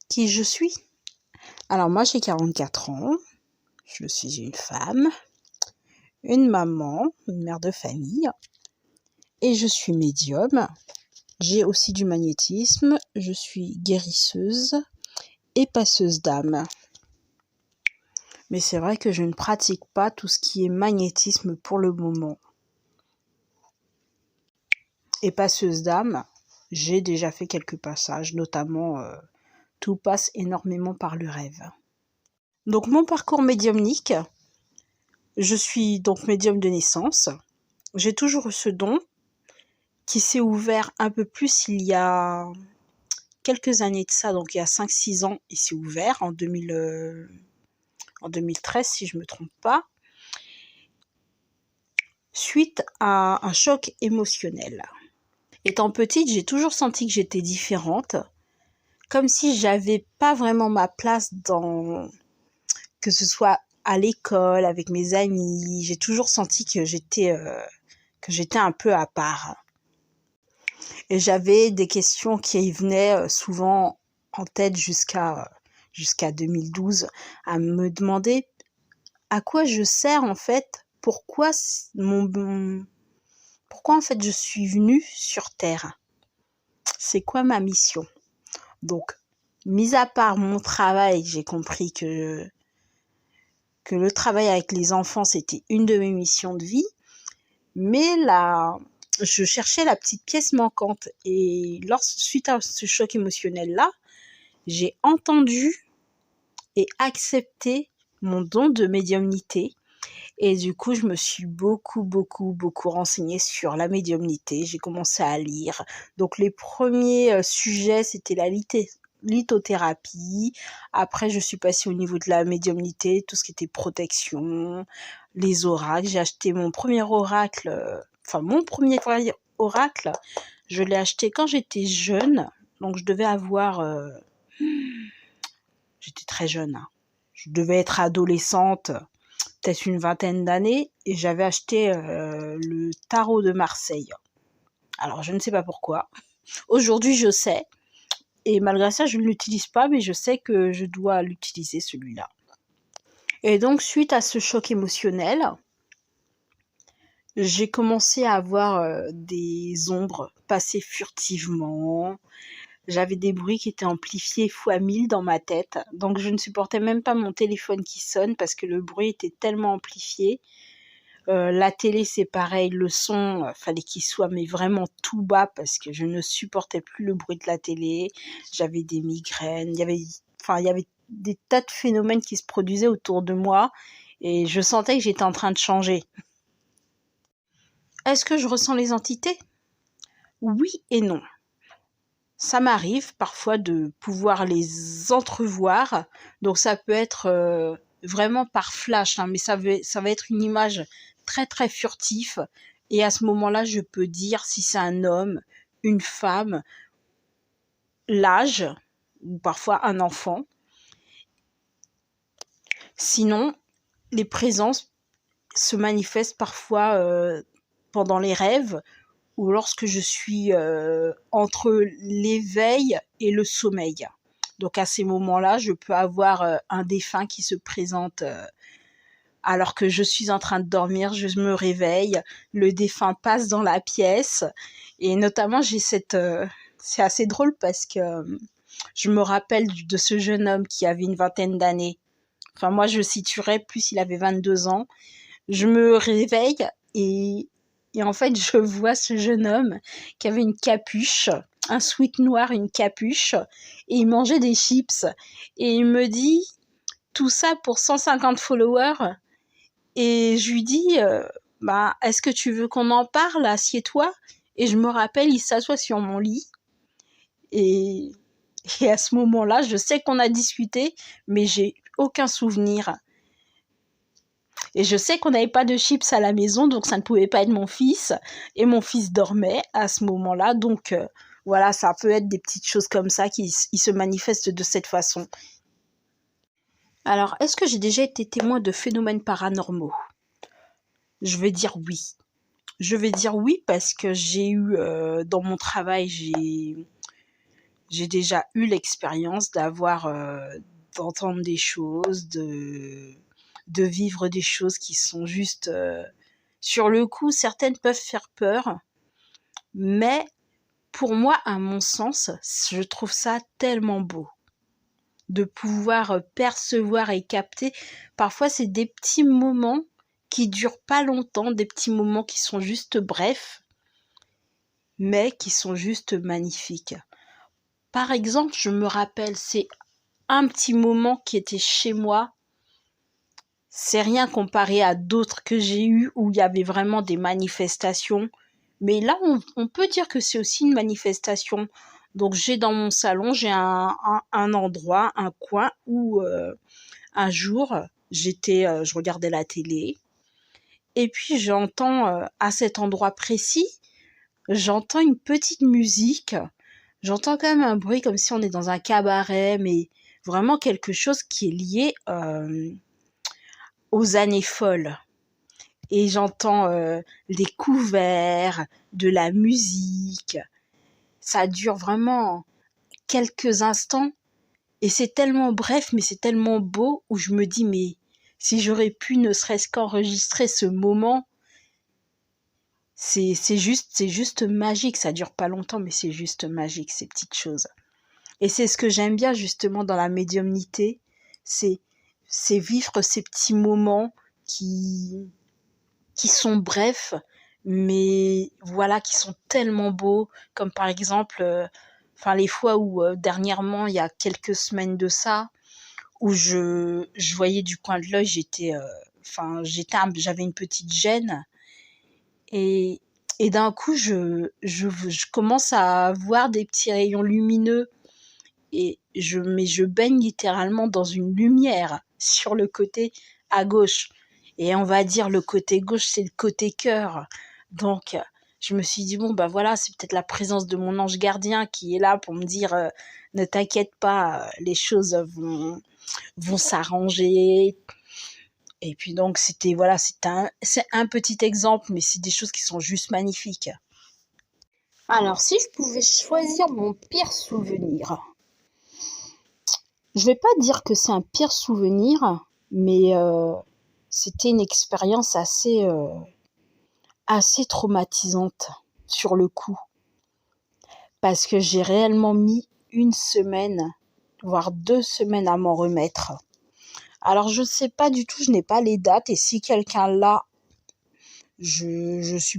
Qui je suis? Alors moi j'ai 44 ans, je suis une femme, une maman, une mère de famille et je suis médium. J'ai aussi du magnétisme, je suis guérisseuse et passeuse d'âme. Mais c'est vrai que je ne pratique pas tout ce qui est magnétisme pour le moment. Et passeuse d'âme, j'ai déjà fait quelques passages, notamment tout passe énormément par le rêve. Donc mon parcours médiumnique, je suis donc médium de naissance. J'ai toujours eu ce don qui s'est ouvert un peu plus il y a quelques années de ça, donc il y a 5-6 ans, il s'est ouvert en 2013 si je ne me trompe pas, suite à un choc émotionnel. Étant petite, j'ai toujours senti que j'étais différente, comme si j'avais pas vraiment ma place que ce soit à l'école, avec mes amis. J'ai toujours senti que j'étais un peu à part. Et j'avais des questions qui venaient souvent en tête jusqu'à 2012, à me demander à quoi je sers en fait, pourquoi en fait je suis venue sur Terre. C'est quoi ma mission? Donc, mis à part mon travail, j'ai compris que le travail avec les enfants, c'était une de mes missions de vie. Mais là, je cherchais la petite pièce manquante. Et suite à ce choc émotionnel-là, j'ai entendu et accepté mon don de médiumnité. Et du coup, je me suis beaucoup renseignée sur la médiumnité. J'ai commencé à lire. Donc, les premiers sujets, c'était la lithothérapie. Après, je suis passée au niveau de la médiumnité, tout ce qui était protection, les oracles. J'ai acheté mon premier oracle, je l'ai acheté quand j'étais jeune. Donc, je devais avoir... j'étais très jeune. Hein. Je devais être adolescente, peut-être une vingtaine d'années. Et j'avais acheté le tarot de Marseille. Alors, je ne sais pas pourquoi. Aujourd'hui, je sais. Et malgré ça, je ne l'utilise pas, mais je sais que je dois l'utiliser, celui-là. Et donc, suite à ce choc émotionnel, j'ai commencé à avoir des ombres passer furtivement. J'avais des bruits qui étaient amplifiés fois 1000 dans ma tête. Donc, je ne supportais même pas mon téléphone qui sonne parce que le bruit était tellement amplifié. La télé, c'est pareil. Le son, fallait qu'il soit mais vraiment tout bas parce que je ne supportais plus le bruit de la télé. J'avais des migraines. Il y avait des tas de phénomènes qui se produisaient autour de moi et je sentais que j'étais en train de changer. Est-ce que je ressens les entités? Oui et non. Ça m'arrive parfois de pouvoir les entrevoir. Donc ça peut être vraiment par flash, hein, mais ça va être une image très furtive. Et à ce moment-là, je peux dire si c'est un homme, une femme, l'âge, ou parfois un enfant. Sinon, les présences se manifestent parfois pendant les rêves ou lorsque je suis entre l'éveil et le sommeil. Donc à ces moments-là, je peux avoir un défunt qui se présente alors que je suis en train de dormir, je me réveille, le défunt passe dans la pièce et notamment c'est assez drôle parce que je me rappelle de ce jeune homme qui avait une vingtaine d'années. Enfin moi je situerais plus, il avait 22 ans. Je me réveille et en fait, je vois ce jeune homme qui avait une capuche, un sweat noir, une capuche, et il mangeait des chips. Et il me dit, tout ça pour 150 followers. Et je lui dis, est-ce que tu veux qu'on en parle? Assieds-toi. Et je me rappelle, il s'assoit sur mon lit. Et à ce moment-là, je sais qu'on a discuté, mais j'ai aucun souvenir. Et je sais qu'on n'avait pas de chips à la maison, donc ça ne pouvait pas être mon fils. Et mon fils dormait à ce moment-là. Donc voilà, ça peut être des petites choses comme ça qui se manifestent de cette façon. Alors, est-ce que j'ai déjà été témoin de phénomènes paranormaux? Je vais dire oui. Je vais dire oui parce que j'ai eu, dans mon travail, J'ai déjà eu l'expérience d'entendre des choses, de vivre des choses qui sont juste, sur le coup, certaines peuvent faire peur, mais pour moi, à mon sens, je trouve ça tellement beau de pouvoir percevoir et capter. Parfois, c'est des petits moments qui durent pas longtemps, des petits moments qui sont juste brefs, mais qui sont juste magnifiques. Par exemple, je me rappelle, c'est un petit moment qui était chez moi. C'est rien comparé à d'autres que j'ai eues où il y avait vraiment des manifestations. Mais là, on peut dire que c'est aussi une manifestation. Donc, j'ai dans mon salon, j'ai un endroit, un coin où un jour, je regardais la télé. Et puis, j'entends à cet endroit précis, j'entends une petite musique. J'entends quand même un bruit comme si on est dans un cabaret, mais vraiment quelque chose qui est lié aux années folles. Et j'entends les couverts, de la musique. Ça dure vraiment quelques instants. Et c'est tellement bref, mais c'est tellement beau, où je me dis, mais si j'aurais pu ne serait-ce qu'enregistrer ce moment, c'est juste magique. Ça dure pas longtemps, mais c'est juste magique, ces petites choses. Et c'est ce que j'aime bien justement dans la médiumnité, c'est c'est vivre ces petits moments qui qui sont brefs, mais voilà, qui sont tellement beaux, comme par exemple, enfin les fois où dernièrement, il y a quelques semaines de ça, où je voyais du coin de l'œil, j'avais une petite gêne et et d'un coup, je commence à voir des petits rayons lumineux et je baigne littéralement dans une lumière sur le côté à gauche. Et on va dire le côté gauche, c'est le côté cœur. Donc, je me suis dit, bon, bah voilà, c'est peut-être la présence de mon ange gardien qui est là pour me dire, ne t'inquiète pas, les choses vont s'arranger. Et puis donc, voilà, c'est un petit exemple, mais c'est des choses qui sont juste magnifiques. Alors, si je pouvais choisir mon pire souvenir, je vais pas dire que c'est un pire souvenir, mais c'était une expérience assez traumatisante sur le coup. Parce que j'ai réellement mis une semaine, voire 2 semaines à m'en remettre. Alors je ne sais pas du tout, je n'ai pas les dates et si quelqu'un l'a, je suis